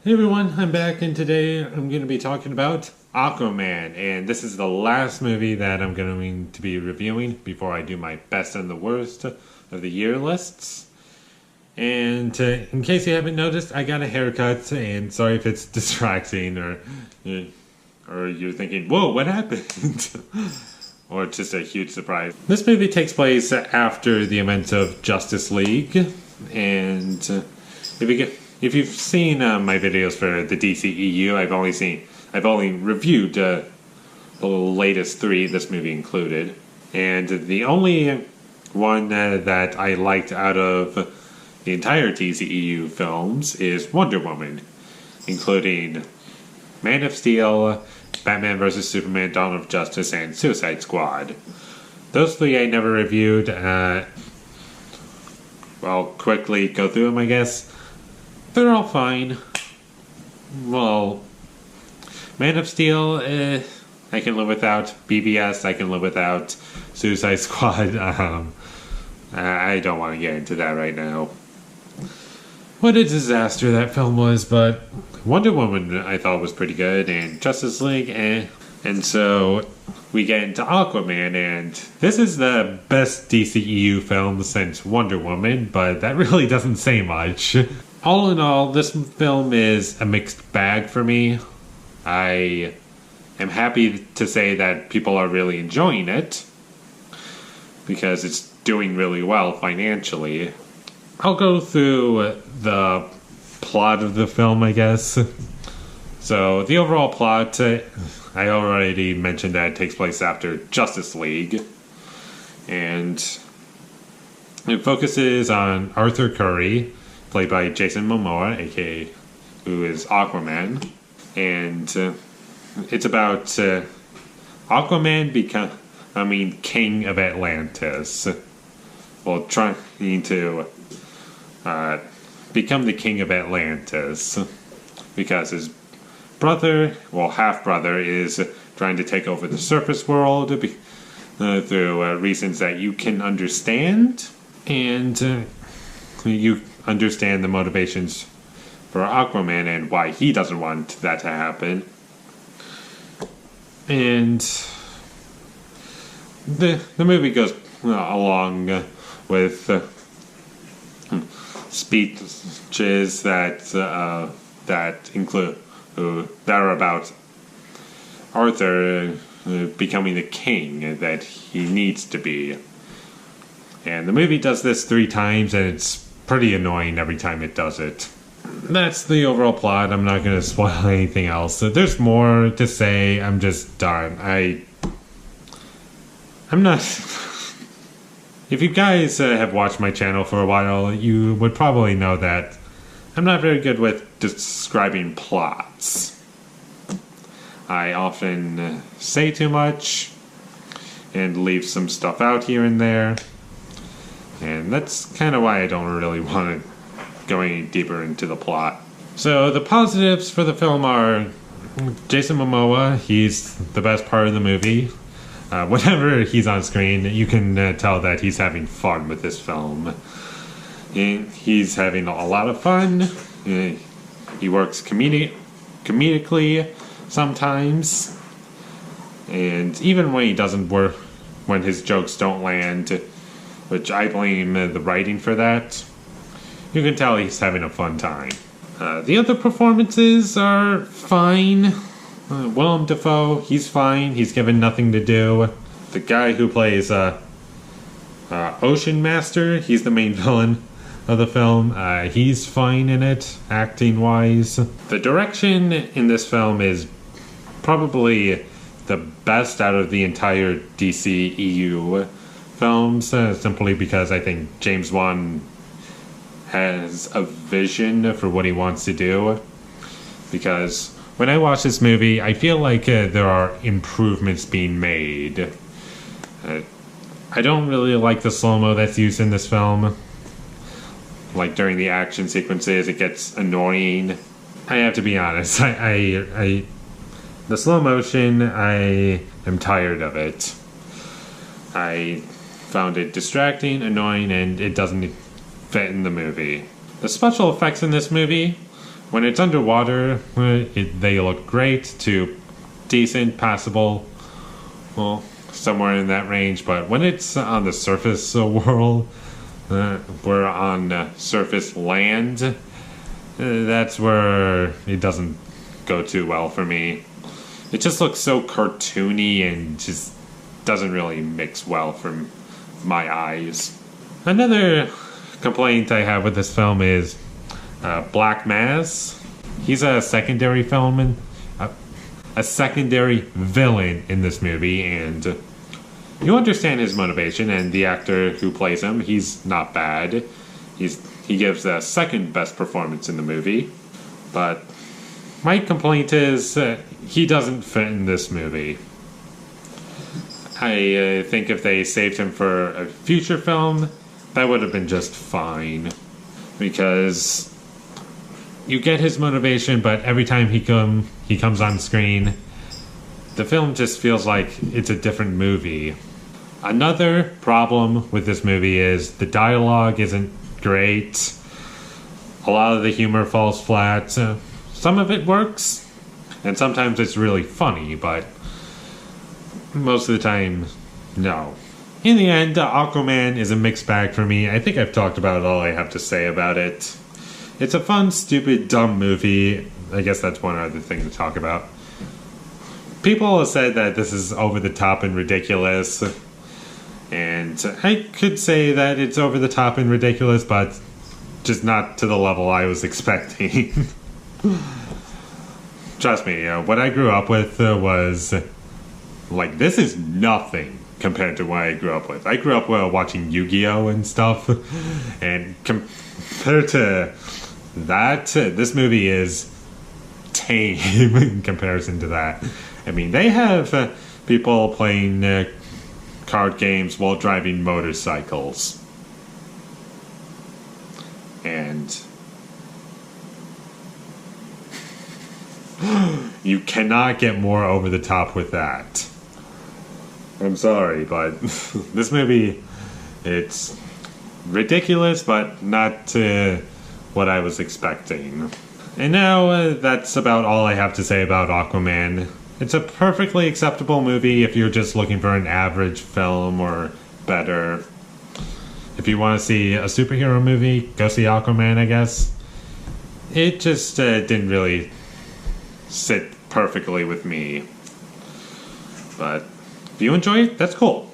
Hey everyone, I'm back and today I'm going to be talking about Aquaman, and this is the last movie that I'm going to be reviewing before I do my best and the worst of the year lists. And in case you haven't noticed, I got a haircut, and sorry if it's distracting or you're thinking, whoa, what happened? Or it's just a huge surprise. This movie takes place after the events of Justice League, and if you've seen my videos for the DCEU, I've only reviewed the latest three, this movie included, and the only one that I liked out of the entire DCEU films is Wonder Woman, including Man of Steel, Batman vs. Superman, Dawn of Justice, and Suicide Squad. Those three I never reviewed. Well, quickly go through them, I guess. They're all fine. Well, Man of Steel, I can live without. BVS, I can live without. Suicide Squad, I don't want to get into that right now. What a disaster that film was, but Wonder Woman I thought was pretty good, and Justice League, And so we get into Aquaman, and this is the best DCEU film since Wonder Woman, but that really doesn't say much. All in all, this film is a mixed bag for me. I am happy to say that people are really enjoying it, because it's doing really well financially. I'll go through the plot of the film, I guess. So, the overall plot, I already mentioned that it takes place after Justice League. And it focuses on Arthur Curry, played by Jason Momoa, aka who is Aquaman. And it's about Aquaman becoming king of Atlantis. Well, trying to become the king of Atlantis, because his brother, well, half-brother, is trying to take over the surface world through reasons that you can understand, and you understand the motivations for Aquaman and why he doesn't want that to happen. And the movie goes along with speeches that are about Arthur becoming the king that he needs to be. And the movie does this 3 times, and it's pretty annoying every time it does it. That's the overall plot. I'm not going to spoil anything else. So there's more to say. I'm just done. I'm not... If you guys have watched my channel for a while, you would probably know that I'm not very good with describing plots. I often say too much and leave some stuff out here and there. And that's kind of why I don't really want to go any deeper into the plot. So the positives for the film are Jason Momoa. He's the best part of the movie. Whenever he's on screen, you can tell that he's having fun with this film. He's having a lot of fun. He works comedically sometimes. And even when he doesn't work, when his jokes don't land, which I blame the writing for that, you can tell he's having a fun time. The other performances are fine. Willem Dafoe, he's fine. He's given nothing to do. The guy who plays Ocean Master, he's the main villain of the film. He's fine in it, acting-wise. The direction in this film is probably the best out of the entire DCEU films, simply because I think James Wan has a vision for what he wants to do. Because when I watch this movie, I feel like there are improvements being made. I don't really like the slow-mo that's used in this film. Like during the action sequences, it gets annoying. I have to be honest, the slow motion, I am tired of it. I found it distracting, annoying, and it doesn't fit in the movie. The special effects in this movie When it's underwater, they look great to decent, passable, well, somewhere in that range. But when it's on the surface world, we're on surface land, that's where it doesn't go too well for me. It just looks so cartoony and just doesn't really mix well for my eyes. Another complaint I have with this film is Black Mass. He's a secondary a secondary villain in this movie, and you understand his motivation, and the actor who plays him, he's not bad. He gives the second best performance in the movie, but my complaint is he doesn't fit in this movie. I think if they saved him for a future film, that would have been just fine, because you get his motivation, but every time he comes on screen, the film just feels like it's a different movie. Another problem with this movie is the dialogue isn't great. A lot of the humor falls flat. Some of it works, and sometimes it's really funny, but most of the time, no. In the end, Aquaman is a mixed bag for me. I think I've talked about all I have to say about it. It's a fun, stupid, dumb movie. I guess that's one other thing to talk about. People have said that this is over the top and ridiculous, and I could say that it's over the top and ridiculous, but just not to the level I was expecting. Trust me, what I grew up with was like, this is nothing compared to what I grew up with. I grew up watching Yu-Gi-Oh! And stuff, and compared to that, this movie is tame in comparison to that. I mean, they have people playing card games while driving motorcycles. And you cannot get more over the top with that. I'm sorry, but this movie, it's ridiculous, but not what I was expecting. And now, that's about all I have to say about Aquaman. It's a perfectly acceptable movie if you're just looking for an average film or better. If you want to see a superhero movie, go see Aquaman, I guess. It just didn't really sit perfectly with me. But if you enjoy it, that's cool.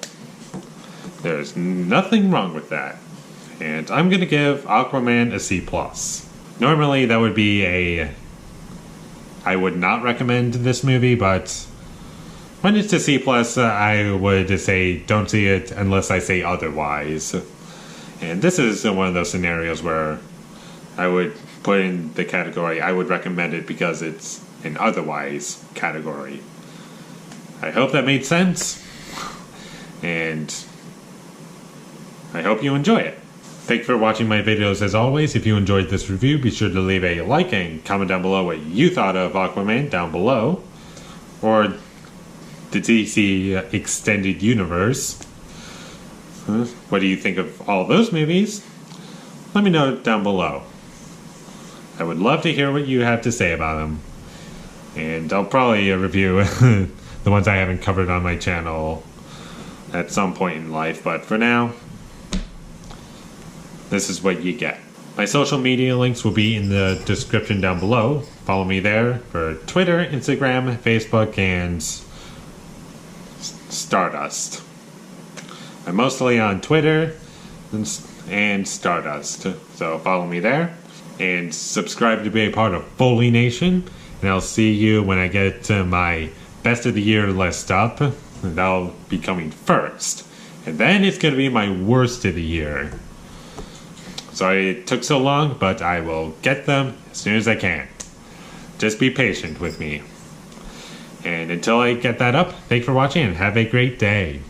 There's nothing wrong with that. And I'm going to give Aquaman a C+. Normally that would be I would not recommend this movie, but when it's a C+, I would say don't see it unless I say otherwise. And this is one of those scenarios where I would put in the category I would recommend it because it's an otherwise category. I hope that made sense, and I hope you enjoy it. Thank you for watching my videos as always. If you enjoyed this review, be sure to leave a like and comment down below what you thought of Aquaman down below. Or the DC Extended Universe. What do you think of all those movies? Let me know down below. I would love to hear what you have to say about them. And I'll probably review the ones I haven't covered on my channel at some point in life. But for now, this is what you get. My social media links will be in the description down below. Follow me there for Twitter, Instagram, Facebook, and Stardust. I'm mostly on Twitter and Stardust, so follow me there. And subscribe to be a part of Foley Nation. And I'll see you when I get my Best of the Year list up. That'll be coming first. And then it's going to be my Worst of the Year. Sorry it took so long, but I will get them as soon as I can. Just be patient with me. And until I get that up, thanks for watching and have a great day.